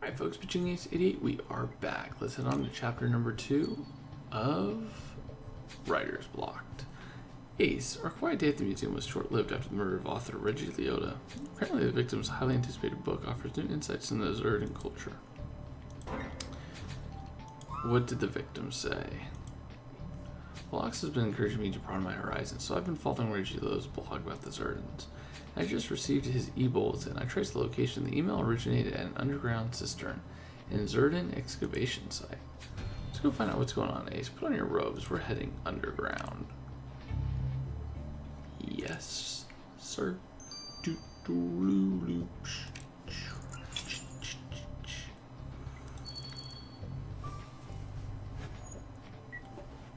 Alright folks, Genius Idiot, we are back. Let's head on to chapter number 2 of Writer's Blocked. Ace, our quiet day at the museum was short-lived after the murder of author Reggie Liotta. Apparently the victim's highly anticipated book offers new insights into the Zerdan culture. What did the victim say? Well, Ox has been encouraging me to broaden my horizons, so I've been following Reggie Liotta's blog about the Zerdans. I just received his e-bulletin. I traced the location. The email originated at an underground cistern in Zerdan excavation site. Let's go find out what's going on, Ace. Put on your robes. We're heading underground. Yes, sir.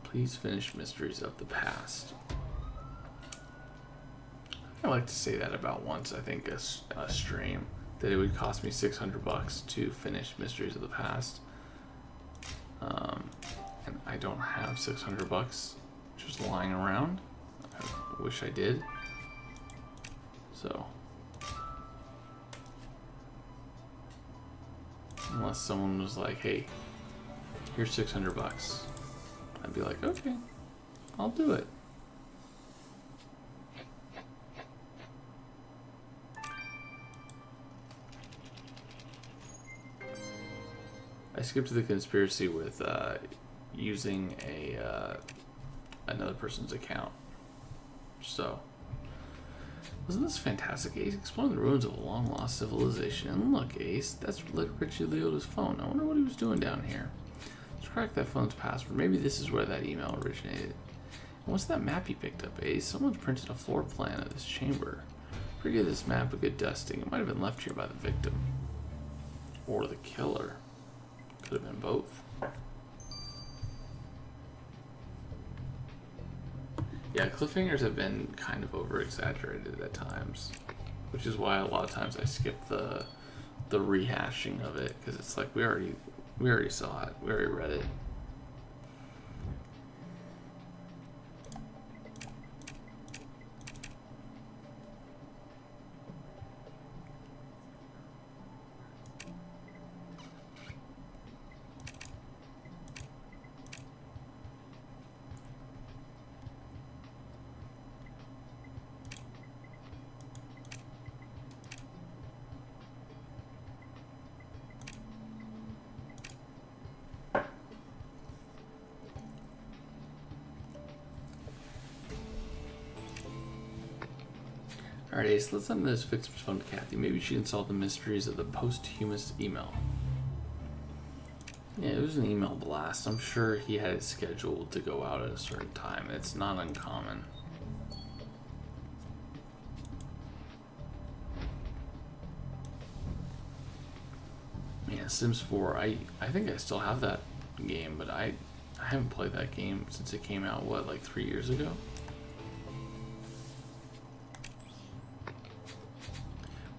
Please finish Mysteries of the Past. I like to say that about once, I think, a stream, that it would cost me $600 to finish Mysteries of the Past. And I don't have $600 just lying around. I wish I did. So, unless someone was like, hey, here's $600, I'd be like, okay, I'll do it. I skipped the conspiracy with using another person's account. So, wasn't this fantastic, Ace? Exploring the ruins of a long-lost civilization. And look, Ace, that's Richie Liotta's phone. I wonder what he was doing down here. Let's crack that phone's password. Maybe this is where that email originated. And what's that map he picked up, Ace? Someone's printed a floor plan of this chamber. Pretty give this map a good dusting. It might have been left here by the victim. Or the killer. Could have been both. Yeah, cliffhangers have been kind of over-exaggerated at times, which is why a lot of times I skip the rehashing of it, because it's like we already saw it, we already read it. Alright, Ace, let's send this victim's phone to Kathy. Maybe she can solve the mysteries of the posthumous email. Yeah, it was an email blast. I'm sure he had it scheduled to go out at a certain time. It's not uncommon. Yeah, Sims 4. I think I still have that game, but I haven't played that game since it came out, what, like 3 years ago?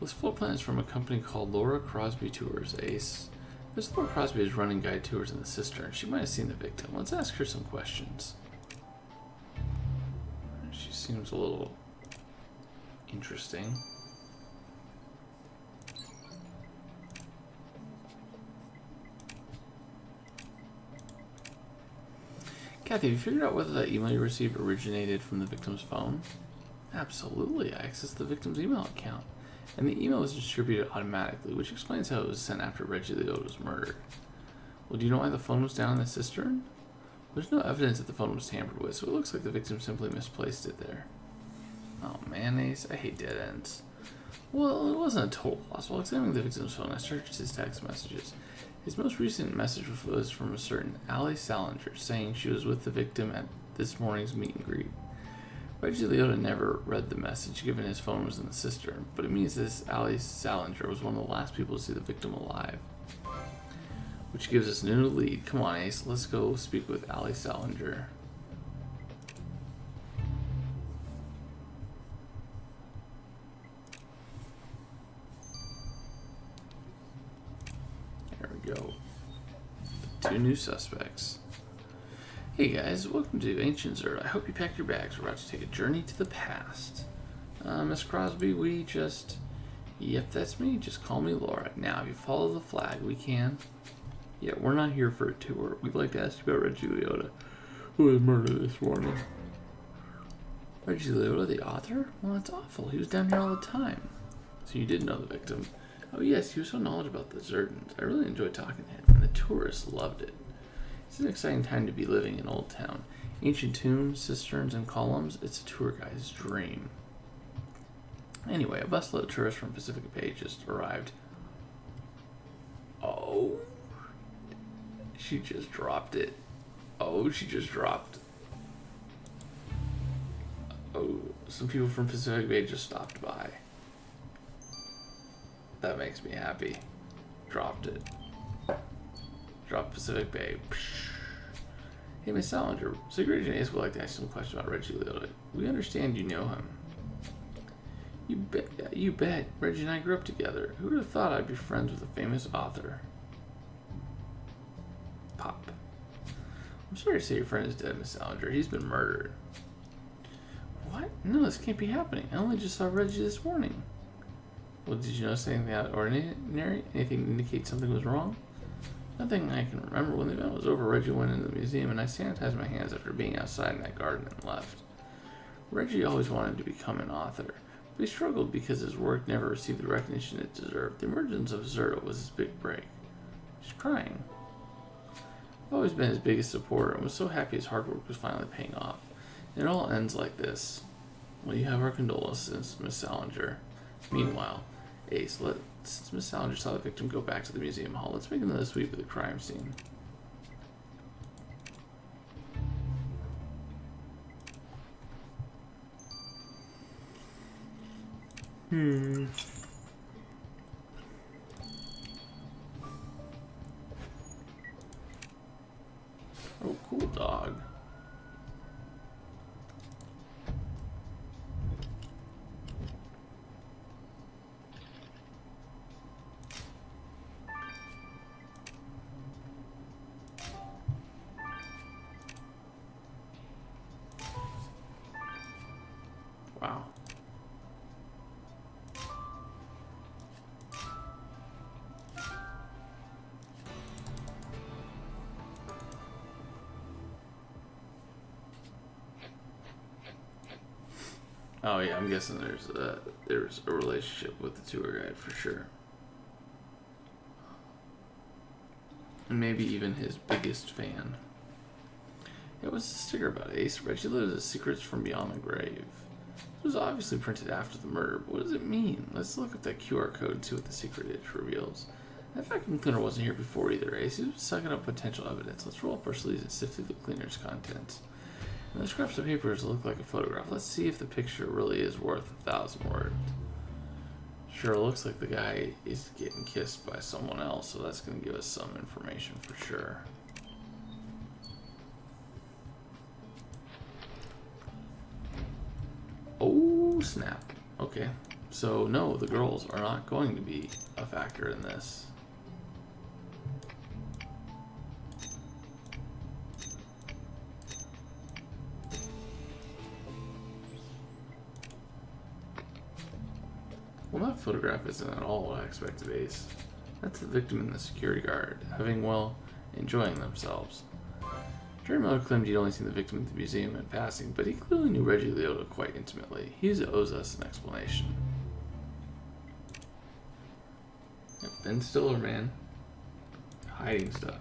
This floor plan is from a company called Laura Crosby Tours, Ace. This Laura Crosby is running guide tours in the cistern. She might have seen the victim. Let's ask her some questions. She seems a little interesting. Kathy, have you figured out whether that email you received originated from the victim's phone? Absolutely. I accessed the victim's email account. And the email was distributed automatically, which explains how it was sent after Reggie Liotta was murdered. Well, do you know why the phone was down in the cistern? There's no evidence that the phone was tampered with, so it looks like the victim simply misplaced it there. Oh man, Ace, I hate dead ends. Well, it wasn't a total loss. While examining the victim's phone, I searched his text messages. His most recent message was from a certain Allie Salinger, saying she was with the victim at this morning's meet and greet. Reggie Liotta never read the message, given his phone was in the cistern, but it means this Allie Salinger was one of the last people to see the victim alive. Which gives us a new lead. Come on, Ace, let's go speak with Allie Salinger. There we go. The 2 new suspects. Hey guys, welcome to Ancient Zerd. I hope you packed your bags. We're about to take a journey to the past. Miss Crosby, we just Yep, that's me. Just call me Laura. Now, if you follow the flag, we can. Yeah, we're not here for a tour. We'd like to ask you about Reggie Liotta, who was murdered this morning. Reggie Liotta, the author? Well, that's awful. He was down here all the time. So you did know the victim. Oh yes, he was so knowledgeable about the Zerdans. I really enjoyed talking to him, and the tourists loved it. It's an exciting time to be living in Old Town. Ancient tombs, cisterns, and columns. It's a tour guide's dream. Anyway, a busload of tourists from Pacific Bay just arrived. Oh. She just dropped it. Oh, she just dropped. Oh, some people from Pacific Bay just stopped by. That makes me happy. Dropped it. Dropped Pacific Bay. Hey, Miss Salinger. Secret Agent Ace would like to ask some questions about Reggie Liotta. We understand you know him. You bet. Reggie and I grew up together. Who would have thought I'd be friends with a famous author? Pop. I'm sorry to say your friend is dead, Miss Salinger. He's been murdered. What? No, this can't be happening. I only just saw Reggie this morning. Well, did you notice anything out of ordinary? Anything to indicate something was wrong? Nothing I can remember. When the event was over, Reggie went into the museum and I sanitized my hands after being outside in that garden and left. Reggie always wanted to become an author, but he struggled because his work never received the recognition it deserved. The emergence of Zerda was his big break. She's crying. I've always been his biggest supporter and was so happy his hard work was finally paying off. And it all ends like this. Well, you have our condolences, Miss Salinger. Meanwhile, Ace, since Miss Salinger saw the victim go back to the museum hall, let's make another sweep of the crime scene. Oh, cool dog. Wow. Oh yeah, I'm guessing there's a relationship with the tour guide for sure. And maybe even his biggest fan. Yeah, what's the sticker about Ace? Reggie Liotta's Secrets from Beyond the Grave. It was obviously printed after the murder, but what does it mean? Let's look at that QR code and see what the secret it reveals. That vacuum cleaner wasn't here before either, Ace. He was sucking up potential evidence. Let's roll up our sleeves and sift through the cleaner's contents. And the scraps of papers look like a photograph. Let's see if the picture really is worth 1,000 words. Sure, it looks like the guy is getting kissed by someone else, so that's going to give us some information for sure. Oh, snap. Okay. So, no, the girls are not going to be a factor in this. Well, that photograph isn't at all what I expected, Ace. That's the victim and the security guard, having, well, enjoying themselves. Jerry Miller claimed he'd only seen the victim at the museum in passing, but he clearly knew Reggie Liotta quite intimately. He owes us an explanation. Yep, Ben Stiller, man. Hiding stuff.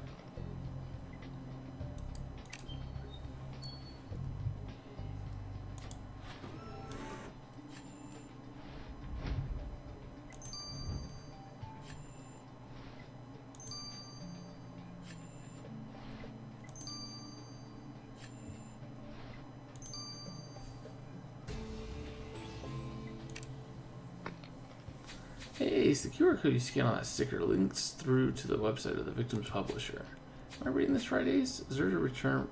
Hey, it's the QR code you scan on that sticker links through to the website of the victim's publisher. Am I reading this right, Ace? Zerda return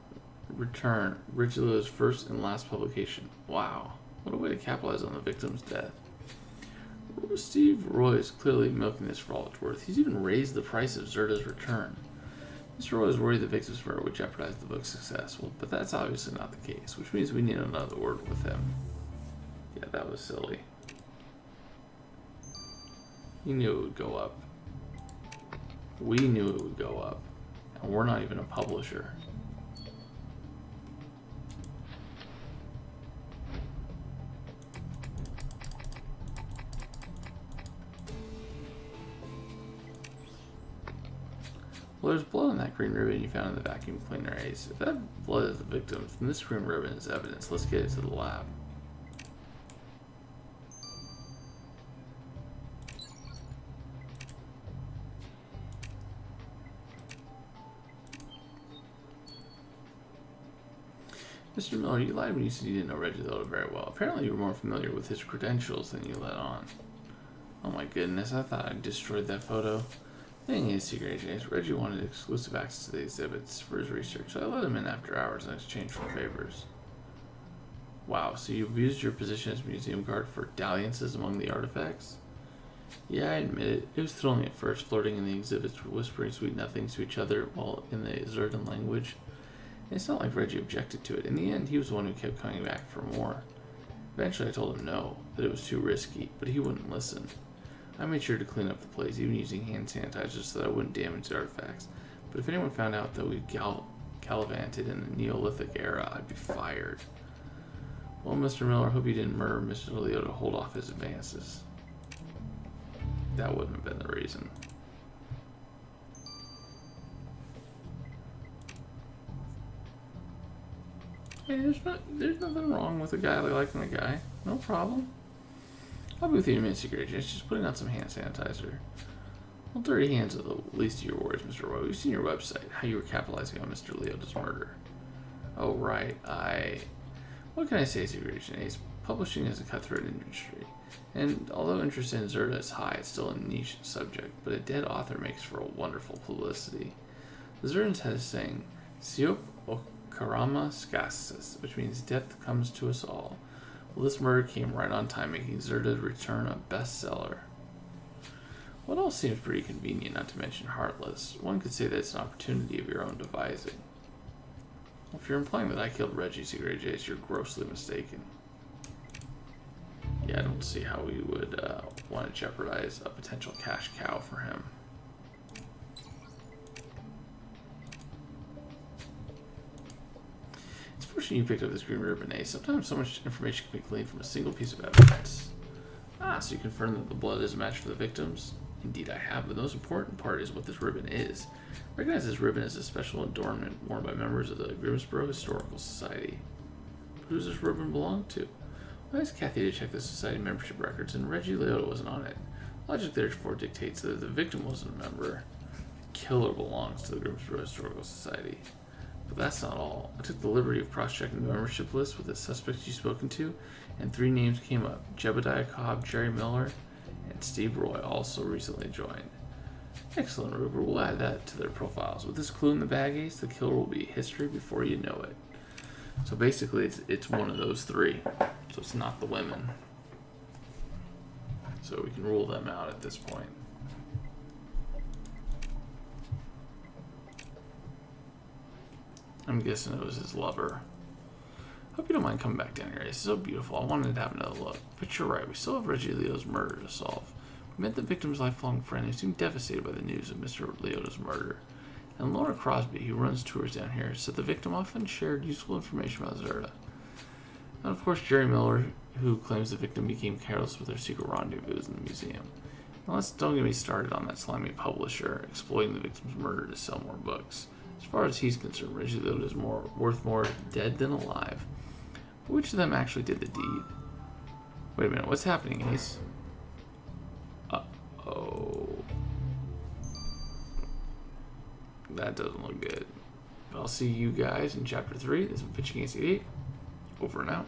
Reggie Liotta's first and last publication. Wow, what a way to capitalize on the victim's death. Steve Roy is clearly milking this for all it's worth. He's even raised the price of Zerda's return. Mr. Roy is worried the victim's murder would jeopardize the book's success, but that's obviously not the case, which means we need another word with him. Yeah, that was silly. You knew it would go up. We knew it would go up. And we're not even a publisher. Well, there's blood on that green ribbon you found in the vacuum cleaner, Ace. If that blood is the victim's, then this green ribbon is evidence. Let's get it to the lab. Mr. Miller, you lied when you said you didn't know Reggie Lillo very well. Apparently you were more familiar with his credentials than you let on. Oh my goodness, I thought I destroyed that photo. Thing is, Secret Agent, Reggie wanted exclusive access to the exhibits for his research, so I let him in after hours in exchange for favors. Wow, so you abused your position as museum guard for dalliances among the artifacts? Yeah, I admit it. It was thrilling at first, flirting in the exhibits, whispering sweet nothings to each other while in the Zerdan language. And it's not like Reggie objected to it. In the end, he was the one who kept coming back for more. Eventually, I told him no, that it was too risky, but he wouldn't listen. I made sure to clean up the place, even using hand sanitizer so that I wouldn't damage the artifacts. But if anyone found out that we gallivanted in the Neolithic era, I'd be fired. Well, Mr. Miller, I hope you didn't murder Mr. Leo to hold off his advances. That wouldn't have been the reason. Hey, there's nothing wrong with a guy liking a guy. No problem. I'll be with you in a minute, Secret Agent. It's just putting on some hand sanitizer. Well, dirty hands are the least of your worries, Mr. Roy. We've seen your website, how you were capitalizing on Mr. Leota's murder. Oh, right. What can I say, Secret Agent Ace? Publishing is a cutthroat industry. And although interest in Zerda is high, it's still a niche subject. But a dead author makes for a wonderful publicity. The Zerdans had a saying, Siop Okarama Skassis, which means death comes to us all. Well, this murder came right on time, making Zerda's return a bestseller. What all seems pretty convenient, not to mention heartless. One could say that it's an opportunity of your own devising. Well, if you're implying that I killed Reggie, Secret Agent, you're grossly mistaken. Yeah, I don't see how we would want to jeopardize a potential cash cow for him. You picked up this green ribbon, Ace. Sometimes so much information can be gleaned from a single piece of evidence. Ah, so you confirm that the blood is a match for the victims? Indeed I have, but the most important part is what this ribbon is. Recognize this ribbon as a special adornment worn by members of the Grimsboro Historical Society. But who does this ribbon belong to? Well, I asked Kathy to check the society membership records, and Reggie Leota wasn't on it. Logic therefore dictates that if the victim wasn't a member, the killer belongs to the Grimsboro Historical Society. But that's not all. I took the liberty of cross-checking the membership list with the suspects you've spoken to, and 3 names came up. Jebediah Cobb, Jerry Miller, and Steve Roy also recently joined. Excellent, Rupert. We'll add that to their profiles. With this clue in the bag, Ace, the killer will be history before you know it. So basically, it's one of those 3. So it's not the women. So we can rule them out at this point. I'm guessing it was his lover. Hope you don't mind coming back down here. It's so beautiful. I wanted to have another look. But you're right. We still have Reggie Leo's murder to solve. We met the victim's lifelong friend who seemed devastated by the news of Mr. Leota's murder. And Laura Crosby, who runs tours down here, said the victim often shared useful information about Zerda. And of course, Jerry Miller, who claims the victim became careless with their secret rendezvous in the museum. Now, don't get me started on that slimy publisher exploiting the victim's murder to sell more books. As far as he's concerned, Reggie Leota is worth more dead than alive. But which of them actually did the deed? Wait a minute, what's happening, Ace? Uh-oh. That doesn't look good. But I'll see you guys in Chapter 3. This is Pitching Against 8. Over and out.